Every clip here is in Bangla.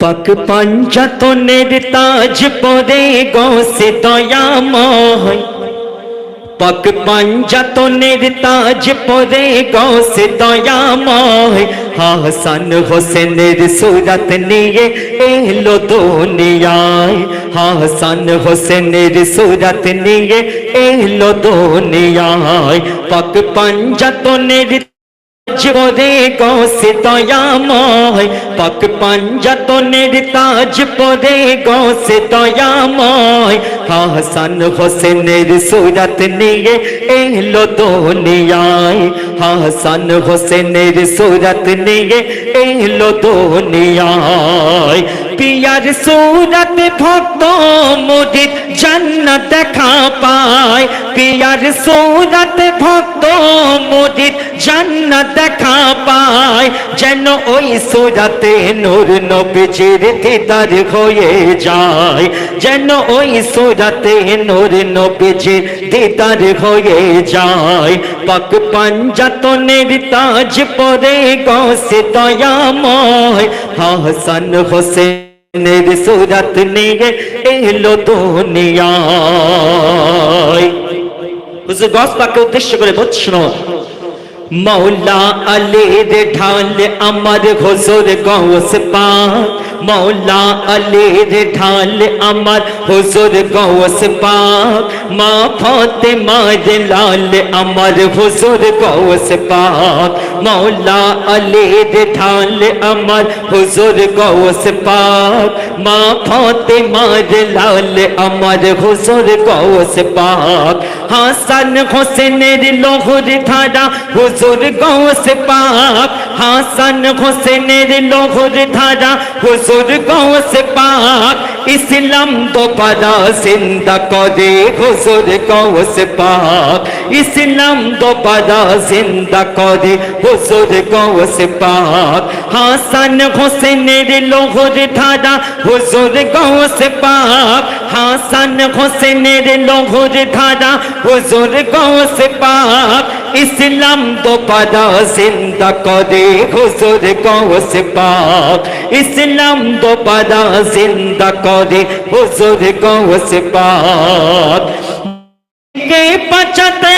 পাক পাঞ্জাতনের তাজ পরে গৌসে দয়াময়, পাক পাঞ্জাতনের তাজ পরে গৌসে দয়াময়, হাসান হোসেনের সুরত নিয়ে এলো দুনিয়ায়, হাসান হোসেনের সুরত নিয়ে এলো দুনিয়ায়। পাক পাঞ্জাতনের পরে গৌসে দয়াময়, পাক পাঞ্জাতনের তাজ পরে গৌসে দয়াময়, হাসান হোসেনের সুরত নিয়ে এলো দুনিয়ায়, হাসান হোসেনের সুরত নিয়ে এলো দুনিয়ায়। পিয়ার সুরত ভক্ত মুরিদ জান্নাত দেখা পায়, পিয়ার সুরত ভক্ত মুরিদ জান্নাত দেখা পায়, যেন ওই সুরতে নূর নবীজির দিদার হয়ে যায়, যেন ওই সুরতে নূর নবীজির দিদার হয়ে যায়। পাক পাঞ্জাতনের তাজ পরে গৌসে দয়াময়, হাসান হোসেনের সুরত নিয়ে এলো দুনিয়ায়। হুজুর গৌস পাককে উদ্দেশ্য করে বলছেন, मौला अली रे ढाल अमर हुजूर गौस पाक, मौला अली रे ढाल अमर हुजूर गौस पाक, माँ फातिमा रे लाल अमर हुजूर गौस पाक, मौला अली रे ढाल अमर हुजूर गौस पाक, माँ फातिमा रे लाल अमर हुजूर गौस पाक, हासन हुसैनेर लोहर धारा हुजूर गौस पाक, हासन हुसैनेर लोहर धारा हुजूर गौस पाक, इस्लाम दोबारा जिंदा करे हुजूर गौस पाक, इस्लाम दोबारा जिंदा करे हुजूर गौस पाक, हासन हुसैनेर लोहर धारा हुजूर गौस पाक, हासन हुसैनेर लोहर धारा हुजूर गौस पाक, इस्लाम दोबारा जिंदा करे हुजूर गौस पाक, इस्लाम दोबारा जिंदा करे हुजूर गौस पाक। के बचते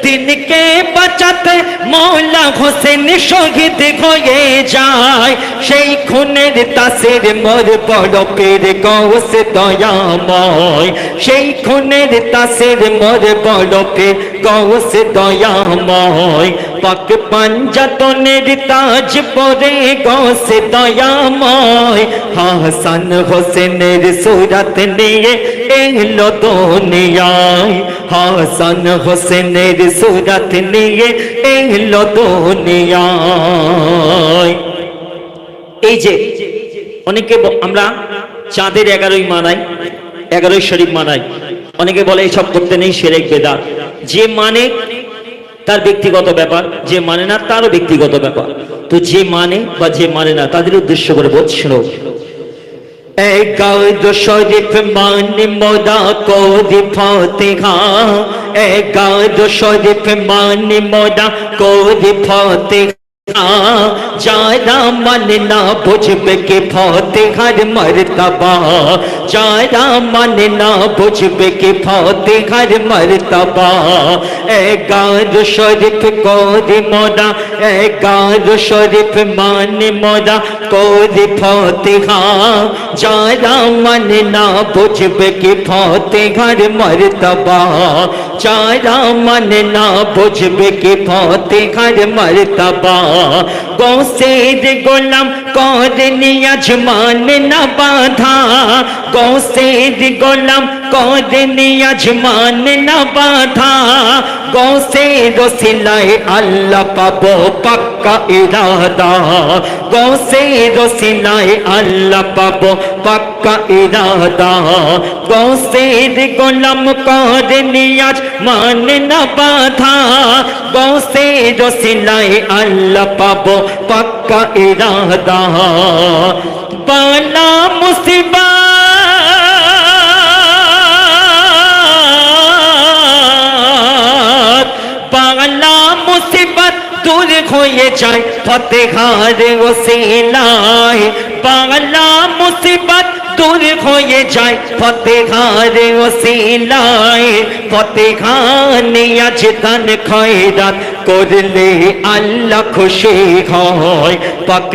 दिन के बचते मौला হোসেন শহীদ হয়ে যায়, সেই খুনের তাসির মোর বড় পীর গৌস দয়াময়, সেই খুনের তাসির মোর বড় পীর গৌস দয়াময়। পাক পাঞ্জাতনের তাজ পরে গৌস দয়াময়, হাসান হোসেনের সুরত নিয়ে এলো দুনিয়ায়, হাসান হোসেনের সুরত নিয়ে এলো দুনিয়ায়। এই যে অনেকে আমরা চাঁদের 11ই মানাই, 11ই শরীফ মানাই, অনেকে বলে এইসব করতে নেই, শিরক বেদাত। যে মানে তার ব্যক্তিগত ব্যাপার, যে মানে না তারও ব্যক্তিগত ব্যাপার। তো যে মানে বা যে মানে না তাদের উদ্দেশ্য করে বলছিল, एगाद शरीफ मान मोदा को दिफातिहा, एगाद शरीफ मान मोदा को दिफातिहा, जारा मन ना बुझबे के फातिहार मर्तबा, जारा मन ना बुझबे के फातिहार मर्तबा, एगाद शरीफ को दि मोदा, एगाद शरीफ मान मोदा को दि फातिहा, जारा मन ना बुझबे के फातिहार मर्तबा, जारा मन ना बुझबे के फातिहार मर्तबा। गौसेर गोलाम कौर नियजमान न बाधा, गौसेर गोलाम कौर नियजमान न बाधा, गौसेर सिलाए अल्लाह पाबो पक्का इरादा, गौसेर सिलाए अल्लाह पाबो पक्का इरादा, गौसेर गोलाम कौर नियजमान न बाधा, गौसेर सिलाए अल्लाह पाबो पक्का इरादा। बाला मुसीबत बाला मुसीबत দূর হয়ে যায় ফতেহার ওসিলায়, বাংলা মুসিবত দূর হয়ে যায় ফতেহার ওসিলায়। ফতেহার আজ দান খয়রাত করলে আল্লাহ খুশি হয়। পাক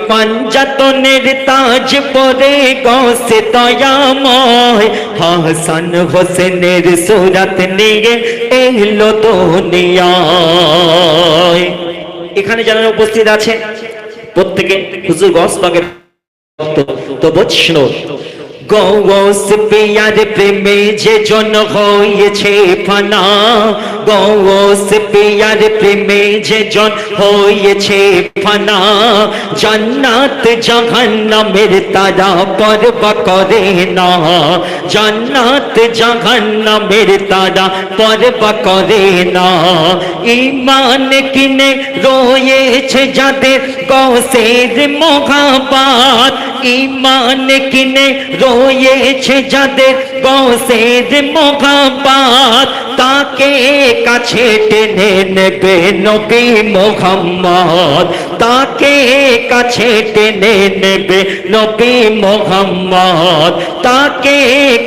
পাঞ্জাতনের তাজ পরে গৌসে দয়াময়, হাসান হোসেনের সুরাত নিয়ে এলো দুনিয়ায়। এখানে যারা উপস্থিত আছে প্রত্যেকে হুজুর গৌস পাকের তো বৈষ্ণব। গৌস পিয়ার প্রেমে যে জন হয়েছে ফানা, গৌস পিয়ার প্রেমে যে জন হয়েছে ফানা, জান্নাত জাহান্নামের তারা পরবা করে না, জান্নাত জাহান্নামের তারা পরবা করে না। ঈমান কিনে রয়েছে যাদের গৌসের মোহাব্বত, ঈমান কিনে রয়েছে যাদের গৌসের মোহাব্বত, তাকে কাছে টেনে নেবে নবী মুহাম্মদ, তাকে কাছে টেনে নেবে নবী মুহাম্মদ, তাকে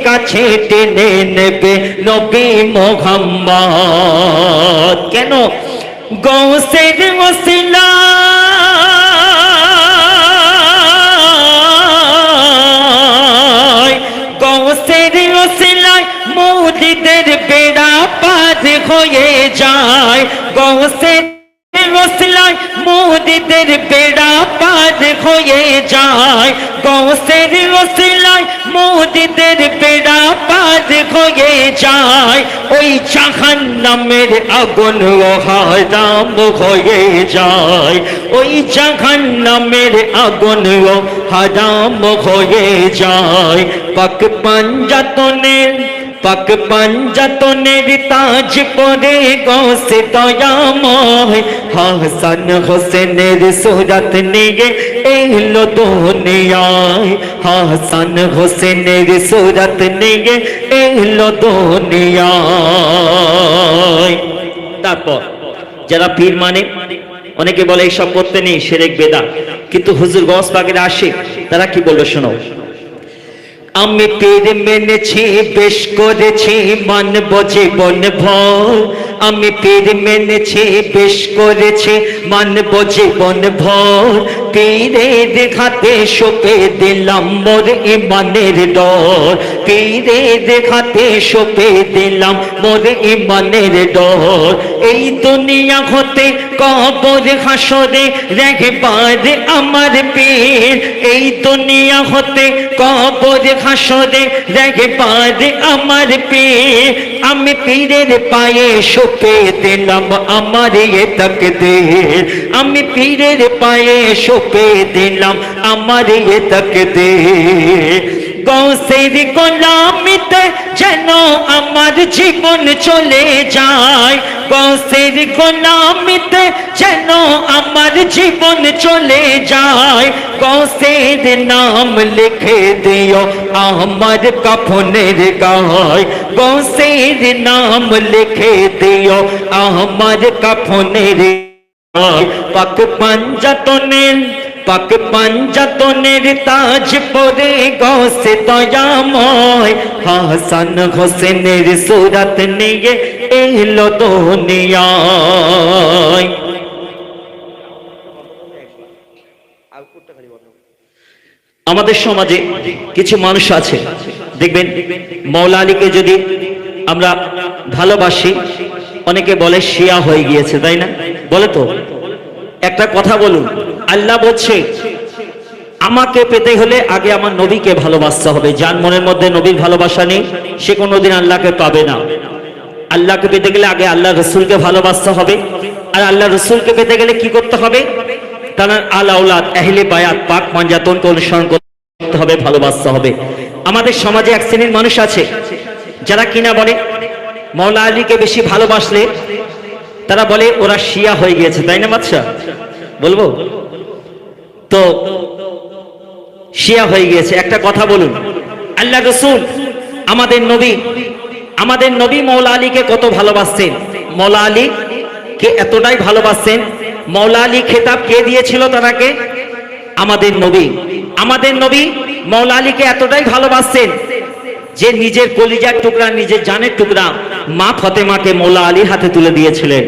কাছে টেনে নেবে নবী মুহাম্মদ। কেন? গৌসের ওসিলা মুরিদের বেড়া পার হয়ে যায়, গৌসের ওসিলায় মুরিদের বেড়া পার হয়ে যায়, গৌসের ওসিলায় মুরিদের বেড়া পার হয়ে যায়। ওই জাহান্নামের আগুন হারাম হয়ে যায়, ওই জাহান্নামের আগুন হারাম হয়ে যায়। পাক পাঞ্জাতনের তাজ পরে গৌসে দয়াময়, হাসান হোসেনের সুরাত নিয়ে এলো দুনিয়ায়, হাসান হোসেনের সুরাত নিয়ে এলো দুনিয়ায়। তারপর যারা পীর মানে, অনেকে বলে এইসব করতে নেই, শিরক বেদাত, কিন্তু হুজুর গৌস পাকের আশিক তারা কি বলবে শোনো। আমি পীর মেনেছি বেশ করেছি মানব জীবন ভর, আমি পীর মেনেছি বেশ করেছি মানব জীবন ভর, পীরের হাতে সঁপে দিলাম মোর ইমানের ডর, পীরের হাতে সঁপে দিলাম মোর ইমানের ডর। এই দুনিয়া হতে কবর হাসরে রাখবার আমার পীর, এই দুনিয়া হতে কবর হাসরে রাখবার আমার পীর। আমি পীরের পায়ে সঁপে দিলাম আমার এ তাকদীর, আমি পীরের পায়ে সঁপে দিলাম আমার এ তাকদীর। গৌসের গোলামিতে যেন আমার জীবন চলে যায়, গৌসের গোলামিতে যেন আমার জীবন চলে যায়। গৌসের নাম লিখে দিও আমার কাফনের গায়, গৌসের নাম লিখে দিও আমার কাফনের গায়। পাক পাঞ্জাতনের তাজ পরে গৌসে দয়াময়, হাসান হোসেনের সুরাত নিয়ে এলো দুনিয়ায়। আমাদের সমাজে কিছু মানুষ আছে দেখবেন, মৌলা আলীকে যদি আমরা ভালোবাসি, অনেকে বলে শিয়া হয়ে গিয়েছে, তাই না? বলে তো। একটা কথা বলুন, আল্লাহ বলছে আমাকে পেতে হলে আগে আমার নবীকে ভালোবাসতে হবে। যার মনের মধ্যে নবীর ভালোবাসা নেই সে কোনোদিন আল্লাহকে পাবে না। আল্লাহকে পেতে গেলে আগে আল্লাহ রসুলকে ভালোবাসতে হবে, আর আল্লাহ রসুলকে পেতে গেলে কি করতে হবে? তার আল আওলাদ আহলে বায়াত পাক পাঞ্জাতনকে অনুসরণ করতে হবে, ভালোবাসতে হবে। আমাদের সমাজে এক শ্রেণীর মানুষ আছে যারা কিনা বলে মৌলা আলীকে বেশি ভালোবাসলে তারা বলে ওরা শিয়া হয়ে গিয়েছে, তাই না বাদশা? বলবো তো, শিয়া হয়ে গিয়েছে। একটা কথা বলুন, আল্লাহ রসুল আমাদের নবী মৌলা আলীকে কত ভালোবাসতেন। মৌলা আলী কে এতটাই ভালোবাসেন, মৌলা আলী খেতাব কে দিয়েছিল তাকে? আমাদের নবী। আমাদের নবী মৌলা আলীকে এতটাই ভালোবাসেন যে নিজের কলিজার টুকরা, নিজের জানের টুকরা মা ফাতেমাকে মৌলা আলীর হাতে তুলে দিয়েছিলেন।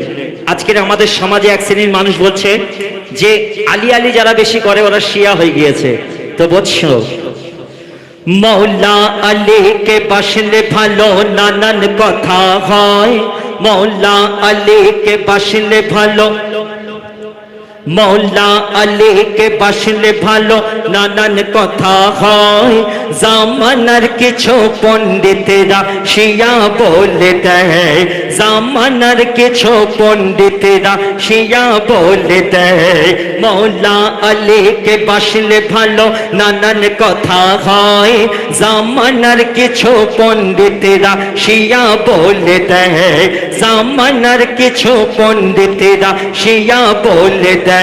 আজকের আমাদের সমাজে এক শ্রেণীর মানুষ বলছে যে আলী আলী যারা বেশি করে ওরা শিয়া হয়ে গিয়েছে। তো বলছো মৌলা আলীকে বাসলে ভালো নানান কথা হয়, মৌলা আলীকে বাসলে ভালো, মৌলা আলীকে বাসলে ভালো নানান কথা হয়। জামানার কিছু পণ্ডিতেরা শিয়া বলে দেয়, জামানার কিছু পণ্ডিতেরা শিয়া বলে দেয়। মৌলা আলীকে বাসলে ভালো নানান কথা হয়, জামানার কিছু পণ্ডিতেরা শিয়া বলে দেয়, জামানার কিছু পণ্ডিতেরা শিয়া বলে দেয়।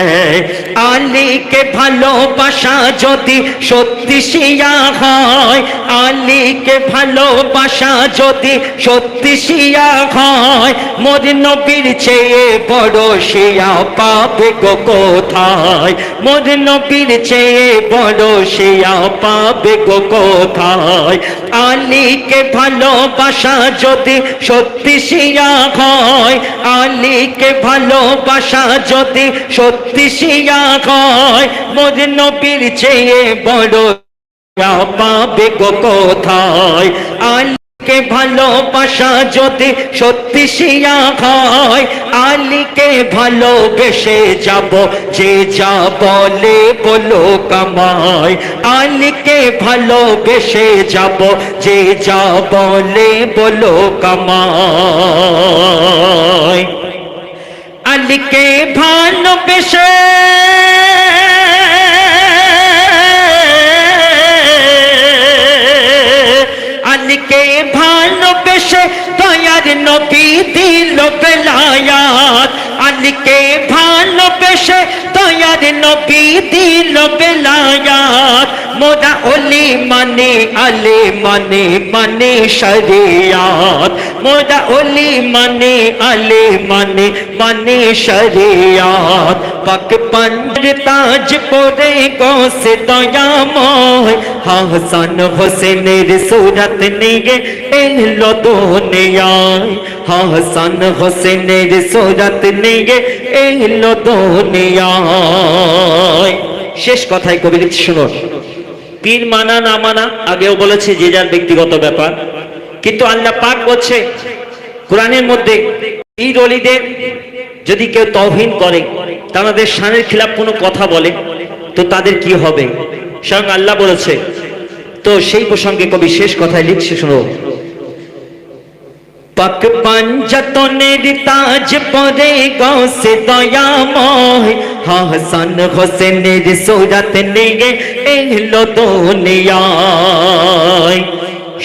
আলীকে ভালোবাসা যদি সত্যি শিয়া হয়, আলীকে ভালোবাসা যদি সত্যি শিয়া হয়, মোর নবীর চেয়ে বড় শিয়া পাবে গো কোথায়, মোর নবীর চেয়ে বড় শিয়া পাবে গো কোথায়। আলীকে ভালোবাসা যদি সত্যি শিয়া হয়, আলীকে ভালোবাসা যদি সত্যি শিয়া হয়, মোর নবীর চেয়ে বড় পাবে গো কোথায়। আলীকে ভালোবাসা যদি সত্যি শিয়া হয়, আলীকে ভালোবেসে যাব যে যা বলে বলো কামায়, আলীকে ভালোবেসে যাব যে যা বলে বলো কামায়। আলীকে ভালোবেসে আলীকে ভালোবেসে দয়ার নবী দিল বেলায়াত, আলীকে ভালোবেসে দয়ার নবী দিল বেলায়াত। মোরা ওলি মানে আলে মানে মানে শরিয়াত, মোরা ওলি মানে আলে মানে মানে শরিয়াত। পাক পঞ্জর তাজ পরে গোসে দয়াময়, হাসান হোসেনের সুরত নিয়ে এলো দুনিয়ায়, হাসান হোসেনের সুরত নিয়ে এলো দুনিয়ায়। শেষ কথায় কবি লিখছে শুনুন, পীর মানা না মানা আগেও বলেছে যে যার ব্যক্তিগত ব্যাপার, কিন্তু আল্লাহ পাক বলছে কোরআনের মধ্যে পীর ওলিদের যদি কেউ তওহীন করে, তাদের শানের খিলাফ কোনো কথা বলে, তো তাদের কি হবে স্বয়ং আল্লাহ বলেছে। তো সেই প্রসঙ্গে কবি শেষ কথায় লিখছে শুনো, পাক পাঞ্জাতনের তাজ পরে গৌসে দয়াময়, হাসান হোসেনের সুরত নিয়ে এলো দুনিয়ায়।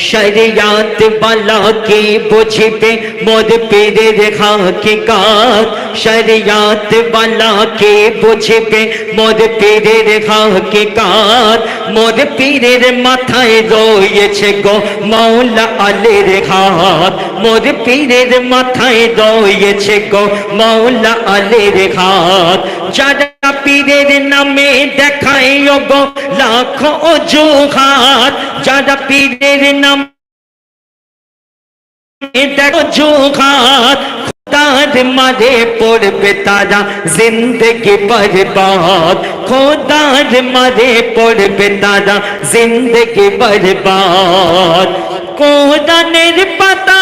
শরিয়াত বালা কি বুঝবে মোর পীরের হাকিকাত, শরিয়াত বালা কি বুঝবে মোর পীরের হাকিকাত। মোর পীরের মাথায় রয়েছে গো মৌলা আলীর হাত, মোর পীরের মাথায় রয়েছে গো মৌলা আলীর হাত। যারা পীরের নামে দেখায় গো লাখো অজুহাত, যারা পীরের নামে দেখো অজুহাত, খোদার মারে পড়বে তারা জিন্দগি বরবাদ, খোদার মারে পড়বে তারা জিন্দগি বরবাদ। কোরআনের পাতা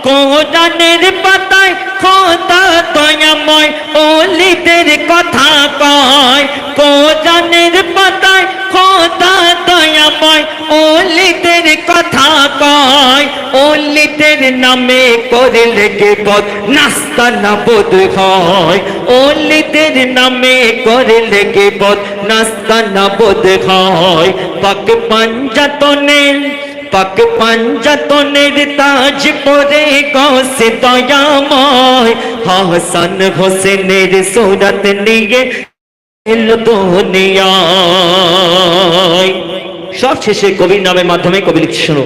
কোরআনের পাতায় খোদা দয়াময় ওলিদের কথা কয়, কোরআনের পাতায় খোদা দয়াময় ওলিদের কথা কয়। ওলিদের নামে করলে গিবত নাস্তা নাবুদ হয়, ওলিদের নামে করলে গিবত নাস্তা নাবুদ হয়। পাক পাঞ্জাতনের পাক পাঞ্জাতনের তাজ পরে গৌসে দয়াময়, হাসান হোসেনের সুরত নিয়ে এলো দুনিয়ায়। সব শেষে কবির নামের মাধ্যমে কবি লিখছে। শোনো,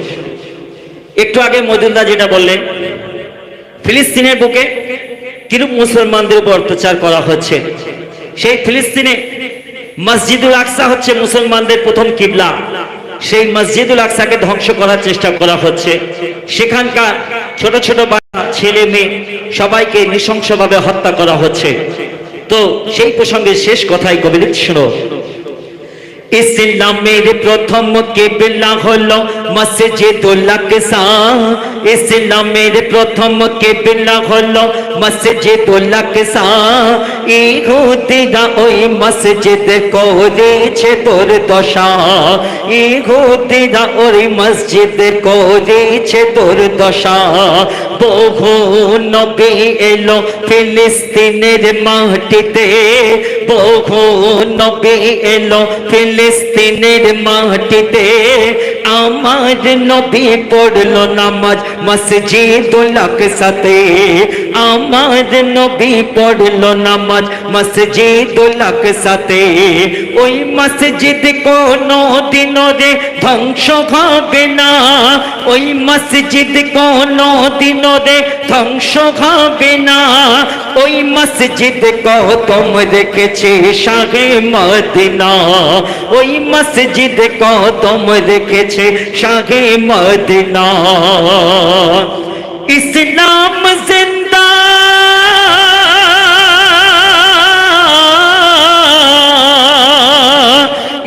একটু আগে মজুমদার যেটা বললেন, ফিলিস্তিনের বুকে কিরূপ মুসলমানদের উপর অত্যাচার করা হচ্ছে। সেই ফিলিস্তিনে মসজিদুল আকসা হচ্ছে মুসলমানদের প্রথম কিবলা। সেই মসজিদুল আকসাকে ধ্বংস করার চেষ্টা করা হচ্ছে। সেখানকার ছোট ছোট বাচ্চা, ছেলে মেয়ে সবাইকে নৃশংসভাবে হত্যা করা হচ্ছে। তো সেই প্রসঙ্গে শেষ কথাই কবি লিখছে। শোনো, ইসলামের প্রথম কিবলা হলো মসজিদুল আকসা। ইসলামের প্রথম কিবলা হলো মসজিদুল আকসা। ইহুদিরা ওই মসজিদ করেছে দুর্দশা। ইহুদিরা ওই মসজিদ করেছে দুর্দশা। বহু নবী এলো ফিলিস্তিনের মাটিতে। বহু নবী এলো ফিলিস্তিনের মাটিতে। আমার নবী পড়লো নামাজ মসজিদুল আকসাতে। আমার নবী পড়লো নামাজ মসজিদুল আকসাতে। ওই মসজিদ কোনো দিনও রে ধ্বংস হবে না। ওই মসজিদ কোনো দিনও রে ধ্বংস হবে না। ওই মসজিদ কদম রেখেছে শাহে মদিনা। ওই মসজিদ কদম রেখেছে শাহে মদিনা। ইসলাম জিন্দা,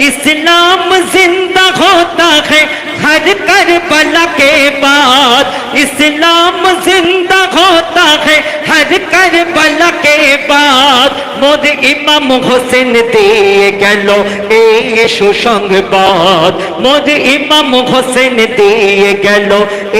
इस्लाम जिंदा होता है हर करबला के बाद। इस्लाम जिंदा होता है हर करबला के बाद। मोद इमाम হোসেন দিয়ে গেল এই সুসংবাদ। মোদ ইমাম হোসেন দিয়ে গেল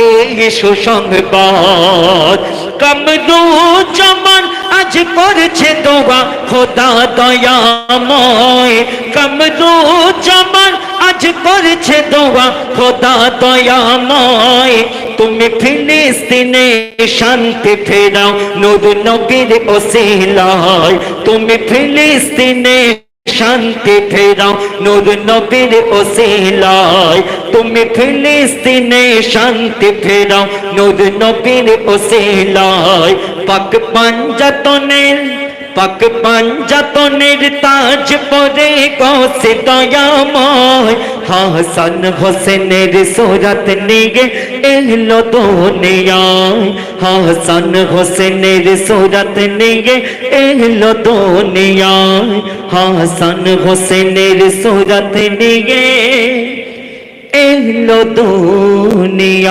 এই সুসংবাদ। কামরুজ্জামান আজ করছে দোয়া খোদা দয়াময়। কামরুজ্জামান আজ করছে দোয়া খোদা দয়াময়। তুমি ফিলিস্তিনে শান্তি ফেরাও নূর নবীর ওসিলায়। তুমি ফিলিস্তিনে শান্তি ফেরাও নূর নবীর ওসিলায়। তুমি ফিলিস্তিনে শান্তি ফেরাও নূর নবীর ওসিলায়। পাক পাঞ্জাতনের পাক পাঞ্জাতনের তাজ পরে গৌসে দয়াময়। হাসান হোসেনের সুরত নিয়ে এলো দুনিয়ায়। হাসান হোসেনের সুরত নিয়ে এলো দুনিয়ায়। হাসান হোসেনের সুরত নিয়ে এলো দুনিয়ায়।